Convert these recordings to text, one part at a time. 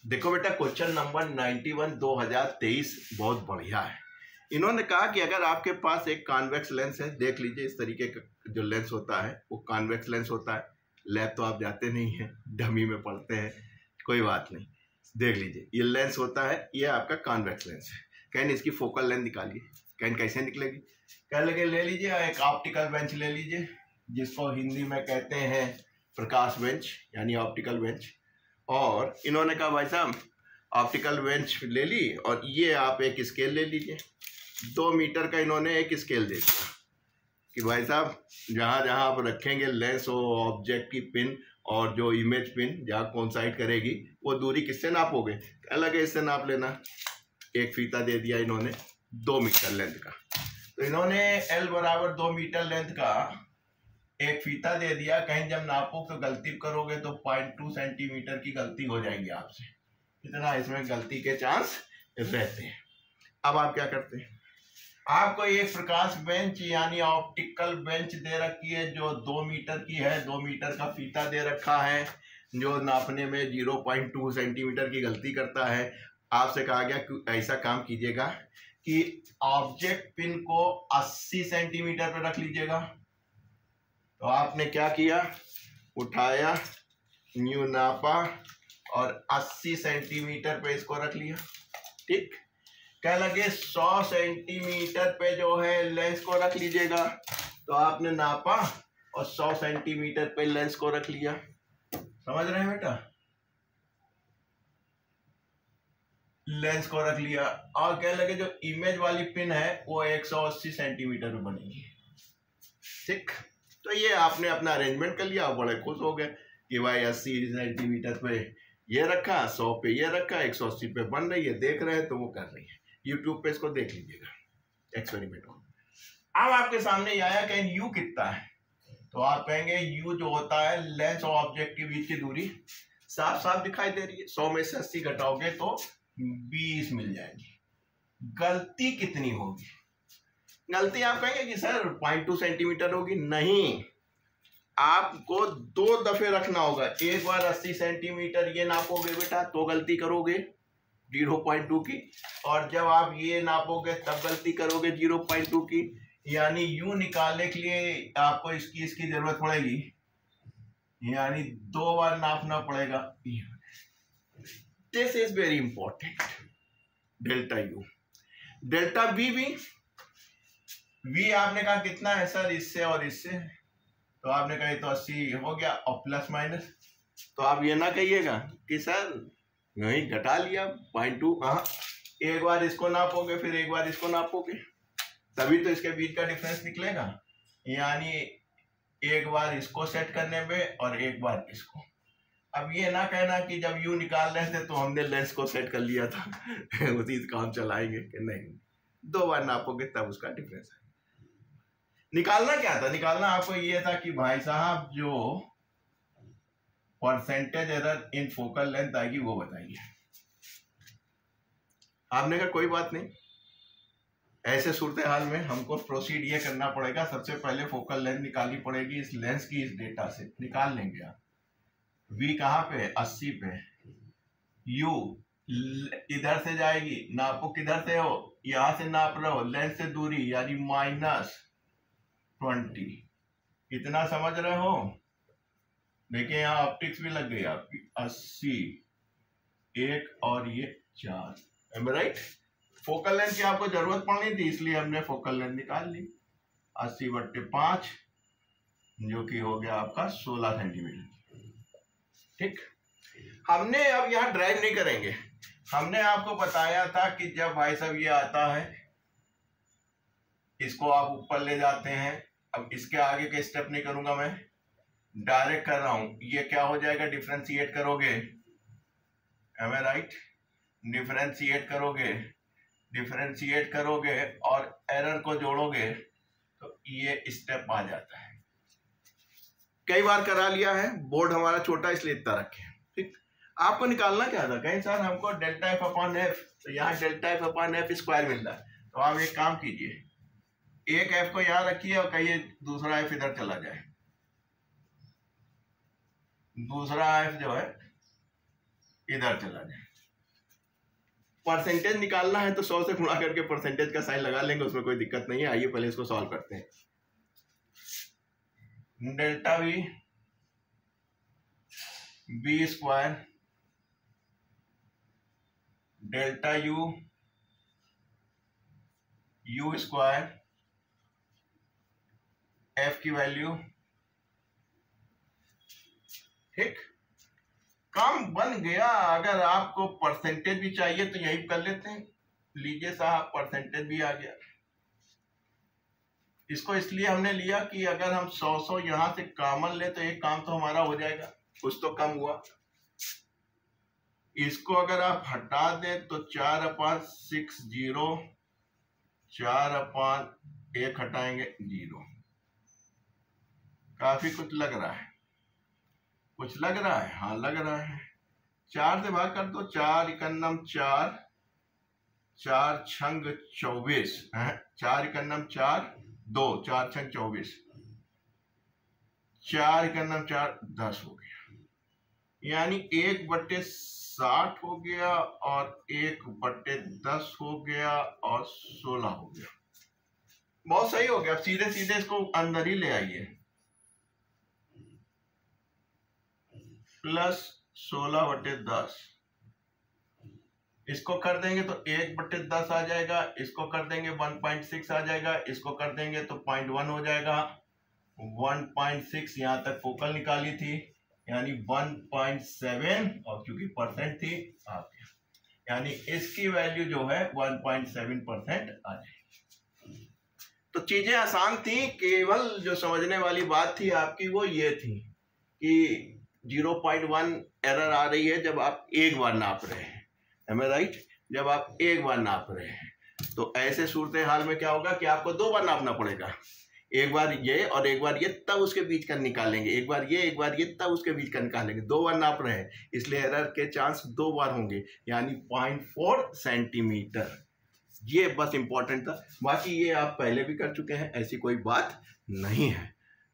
देखो बेटा, question number 91 2023 बहुत बढ़िया है। इन्होंने कहा कि अगर आपके पास एक कॉन्वेक्स लेंस है, देख लीजिए इस तरीके का जो लेंस होता है वो कॉन्वेक्स लेंस होता है। लैब तो आप जाते नहीं हैं, डमी में पढ़ते हैं, कोई बात नहीं, देख लीजिए ये लेंस होता है, ये आपका कॉन्वेक्स लेंस है। कहीं इसकी फोकल लेंथ निकालिए, कहीं कैसे निकलेगी। कह लगे ले लीजिए एक ऑप्टिकल बेंच ले लीजिए, जिसको हिंदी में कहते हैं प्रकाश बेंच यानी ऑप्टिकल बेंच। और इन्होंने कहा भाई साहब ऑप्टिकल बेंच ले ली और ये आप एक स्केल ले लीजिए। 2 मीटर का इन्होंने एक स्केल दे दिया कि भाई साहब जहाँ जहाँ आप रखेंगे लेंस और ऑब्जेक्ट की पिन और जो इमेज पिन जहाँ कोइंसाइड करेगी वो दूरी किससे नापोगे। अलग है, इससे नाप लेना। एक फीता दे दिया इन्होंने 2 मीटर लेंथ का, तो इन्होंने L बराबर 2 मीटर लेंथ का एक फीता दे दिया। कहीं जब नापो तो गलती करोगे तो 0.2 सेंटीमीटर की गलती हो जाएगी आपसे, इतना इसमें गलती के चांस रहते हैं। अब आप क्या करते हैं, आपको एक प्रकाश बेंच यानी ऑप्टिकल बेंच दे रखी है जो 2 मीटर की है। 2 मीटर का फीता दे रखा है जो नापने में 0.2 सेंटीमीटर की गलती करता है। आपसे कहा गया कि ऐसा काम कीजिएगा कि ऑब्जेक्ट पिन को 80 सेंटीमीटर पर रख लीजिएगा। तो आपने क्या किया, उठाया, न्यू नापा और 80 सेंटीमीटर पे इसको रख लिया। ठीक, क्या लगे 100 सेंटीमीटर पे जो है लेंस को रख लीजिएगा। तो आपने नापा और 100 सेंटीमीटर पे लेंस को रख लिया। समझ रहे हैं बेटा, लेंस को रख लिया। और क्या लगे जो इमेज वाली पिन है वो 180 सेंटीमीटर पे बनेगी। ठीक, तो ये आपने अपना अरेंजमेंट कर लिया, बड़े खुश हो गए कि भाई 80 सेंटीमीटर पे ये रखा, 100 पे ये रखा, 180 पे बन रही है। देख रहे हैं तो वो कर रही है। यूट्यूब पे इसको देख लीजिएगा एक्सपेरिमेंट को। अब आपके सामने ये आया कि यू कितना है, तो आप कहेंगे यू जो होता है लेंस और ऑब्जेक्ट के बीच की दूरी, साफ साफ दिखाई दे रही है। 100 में से 80 घटाओगे तो 20 मिल जाएगी। गलती कितनी होगी, गलती आप कहेंगे कि सर 0.2 सेंटीमीटर होगी। नहीं, आपको 2 दफे रखना होगा। एक बार 80 सेंटीमीटर ये नापोगे बेटा तो गलती करोगे 0.2 की, और जब आप ये नापोगे तब गलती करोगे 0.2 की। यानी यू निकालने के लिए आपको इसकी जरूरत पड़ेगी, यानी 2 बार नापना पड़ेगा। This is very important. Delta u, delta b भी आपने कहा कितना है सर, इससे और इससे, तो आपने कहा तो 80 हो गया और प्लस माइनस। तो आप ये ना कहिएगा कि सर नहीं घटा लिया 0.2। हाँ, एक बार इसको नापोगे फिर एक बार इसको नापोगे तभी तो इसके बीच का डिफरेंस निकलेगा। यानी एक बार इसको सेट करने में और एक बार इसको। अब ये ना कहना कि जब यू निकाल रहे थे तो हमने लेंस को सेट कर लिया था उसी से काम चलाएंगे, कि नहीं, 2 बार नापोगे तब उसका डिफरेंस है। निकालना क्या था, निकालना आपको ये था कि भाई साहब जो percentage error in focal length आएगी वो बताइए। आपने कहा कोई बात नहीं, ऐसे सूरत हाल में हमको प्रोसीड ये करना पड़ेगा, सबसे पहले फोकल लेंथ निकालनी पड़ेगी इस लेंस की। इस डेटा से निकाल लेंगे आप। V कहाँ पे, 80 पे। U इधर से जाएगी, नापो किधर से हो, यहां से नाप रहे हो, लेंस से दूरी यानी -20। कितना समझ रहे हो, देखिए यहाँ ऑप्टिक्स भी लग गई आपकी। 80, 1 और ये 4, राइट। फोकल लेंथ की आपको जरूरत पड़नी थी इसलिए हमने फोकल लेंथ निकाल ली। 80/5 जो कि हो गया आपका 16 सेंटीमीटर। ठीक, हमने अब यहाँ ड्रैग नहीं करेंगे। हमने आपको बताया था कि जब भाई साहब ये आता है इसको आप ऊपर ले जाते हैं। अब इसके आगे के स्टेप नहीं करूंगा मैं, डायरेक्ट कर रहा हूं। ये क्या हो जाएगा, डिफरेंशिएट करोगे, एम आई राइट, डिफरेंशिएट करोगे और एरर को जोड़ोगे तो ये स्टेप आ जाता है। कई बार करा लिया है, बोर्ड हमारा छोटा इसलिए इतना रखे। ठीक, आपको निकालना क्या था, कहीं सर हमको डेल्टा F/F, तो यहाँ डेल्टा F/F स्क्वायर मिल रहा है। तो आप एक काम कीजिए, एक F को यहाँ रखिए और कहिए दूसरा F इधर चला जाए। दूसरा F जो है इधर चला जाए। परसेंटेज निकालना है तो 100 से गुणा करके परसेंटेज का साइन लगा लेंगे, उसमें कोई दिक्कत नहीं है। आइए पहले इसको सॉल्व करते हैं। Delta v b square delta u u square f की वैल्यू। ठीक, काम बन गया। अगर आपको परसेंटेज भी चाहिए तो यही कर लेते हैं। लीजिए साहब, परसेंटेज भी आ गया। इसको इसलिए हमने लिया कि अगर हम 100 यहां से कॉमन ले तो एक काम तो हमारा हो जाएगा, कुछ तो कम हुआ। इसको अगर आप हटा दें तो 4/60, 4/1 हटाएंगे 0। काफी कुछ लग रहा है, कुछ लग रहा है, हाँ लग रहा है। 4 से भाग कर दो, 4 इकन्नम 4, 4 छंग 24, 4 इकन्नम 4, 2, 4 छंग 24, 4 इकन्नम 4, 10 हो गया। यानी 1/60 हो गया और 1/10 हो गया और 16 हो गया। बहुत सही हो गया। अब सीधे सीधे इसको अंदर ही ले आइए, प्लस 16/10। इसको कर देंगे तो 1/10 आ जाएगा, इसको कर देंगे 1.6 आ जाएगा, इसको कर देंगे तो 0.1 हो जाएगा। 1.6 यहाँ तक फोकल निकाली थी, यानी 1.7, और क्योंकि परसेंट थी आ गया, यानी इसकी वैल्यू जो है 1.7% आ जाएगी। तो चीजें आसान थी, केवल जो समझने वाली बात थी आपकी वो ये थी कि 0.1 एरर आ रही है जब आप एक बार नाप रहे हैं, am I right? जब आप एक बार नाप रहे हैं तो ऐसे सूरत हाल में क्या होगा कि आपको 2 बार नापना पड़ेगा। एक बार ये और एक बार ये, तब उसके बीच का निकालेंगे। एक बार ये, एक बार ये, तब उसके बीच का निकालेंगे। 2 बार नाप रहे हैं, इसलिए एरर के चांस 2 बार होंगे, यानी 0.4 सेंटीमीटर। ये बस इंपॉर्टेंट था, बाकी ये आप पहले भी कर चुके हैं, ऐसी कोई बात नहीं है।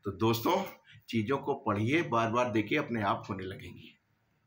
तो दोस्तों, चीज़ों को पढ़िए, बार बार देखिए, अपने आप होने लगेंगी।